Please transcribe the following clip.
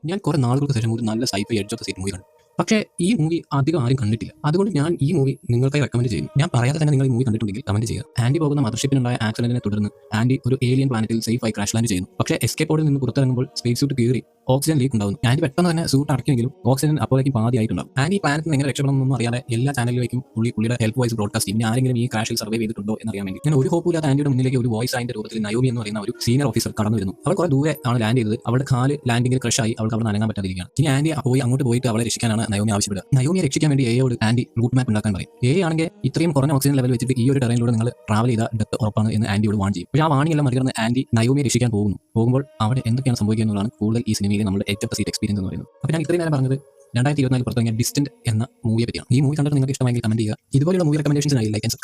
ഞാൻ കുറെ നാളുകൾക്ക് ശേഷം ഒരു നല്ല sci-fi edge of the seat movie കണ്ടു. പക്ഷേ ഈ മൂവി അധികം ആരും കണ്ടിട്ടില്ല. അതുകൊണ്ട് ഞാൻ ഈ മൂവി നിങ്ങൾക്കായി റെക്കമെൻഡ് ചെയ്യുന്നു. ഞാൻ പറയാതെ തന്നെ നിങ്ങൾ ഈ മൂവി കണ്ടിട്ടുണ്ടെങ്കിൽ കമന്റ് ചെയ്യുക. ആൻഡി പോകുന്ന മദർഷിപ്പിനുണ്ടായ ആക്സിഡന്റിനെ തുടർന്ന് ആൻഡി ഒരു ഏലിയൻ പ്ലാനറ്റിൽ സേഫായി ക്രാഷ് ലാൻഡ് ചെയ്യുന്നു. പക്ഷേ എസ്കേപ്പ് പോഡിൽ നിന്ന് പുറത്തിറങ്ങുമ്പോൾ സ്പേസ് സൂട്ട് കീറി ഓക്സിജൻ ലീക്ക് ഉണ്ടാകുന്നു. ആൻഡി പെട്ടെന്ന് തന്നെ സൂട്ട് അടയ്ക്കുമെങ്കിലും ഓക്സിജൻ അപ്പോഴേക്കും പാതിയായിട്ടുണ്ടാവും. ആൻഡി പ്ലാനറ്റിൽ നിന്ന് എങ്ങനെ രക്ഷപ്പെടണമെന്നൊന്നും അറിയാതെ എല്ലാ ചാനലിലേക്കും പുള്ളിയുടെ ഹെൽപ്പ് വോയിസ് ബ്രോഡ്കാസ്റ്റ് ചെയ്യും. ആരെങ്കിലും ഈ ക്രാഷിൽ സർവൈവ് ചെയ്തിട്ടുണ്ടോ എന്നറിയാൻ വേണ്ടി ഞാൻ ഒരു ഹോപ്പില്ലാത്ത ആൻഡിയുടെ മുന്നിലേക്ക് ഒരു വോയിസ് ആയിന്റെ രൂപത്തിൽ നയോമി എന്ന് പറയുന്ന ഒരു സീനിയർ ഓഫീസർ കടന്നു വരുന്നു. അവൾ കുറെ ദൂരെ ആണ് ലാൻഡ് ചെയ്തത്. അവളുടെ കാല് ലാൻഡിംഗിൽ ക്രഷായി അവൾക്ക് അവിടെ അനങ്ങാൻ പറ്റാതിരിക്കുകയാണ്. ഇനി ആൻഡി അങ്ങോട്ട് പോയിട്ട് അവളെ രക്ഷിക്കാനാണ് നയോമി ആവശ്യപ്പെടുക. നയോമിയെ രക്ഷിക്കാൻ വേണ്ടി എയോട് ആൻഡി റൂട്ട് മാപ്പ് ഉണ്ടാക്കാൻ പറയും. ആണെങ്കിൽ ഇത്രയും കുറഞ്ഞ ഓക്സിജൻ ലെവൽ വെച്ചിട്ട് ഈ ഒരു ടെറൈനിലൂടെ നിങ്ങൾ ട്രാവൽ ചെയ്ത ഡെത്ത് ഉറപ്പാണ് എന്ന് ആൻഡിയോട് വാൺ ചെയ്യും. പക്ഷേ ആ വാണിയെല്ലാം മറികടന്ന് ആൻഡി നയോമിയെ രക്ഷിക്കാൻ പോകുമ്പോൾ അവിടെ എന്തൊക്കെയാണ് സംഭവിക്കുക എന്നുള്ളതാണ് കൂടുതൽ ഈ സിനിമയിൽ നമ്മുടെ edge of the seat experience എന്ന് പറയുന്നത്. അപ്പോൾ ഞാൻ ഇത്രയും നേരം പറഞ്ഞത് 2024 പുറത്തിറങ്ങിയ ഡിസ്റ്റന്റ് എന്ന മൂവിയെ പറ്റിയാണ്. ഈ മൂവി കണ്ടിട്ട് നിങ്ങൾക്ക് ഇഷ്ടമെങ്കിൽ കമന്റ് ചെയ്യുക. ഇതുപോലുള്ള മൂവി റെക്കമെൻഡേഷൻസിനായി ലൈക്ക് ആൻഡ് സബ്സ്ക്രൈബ്.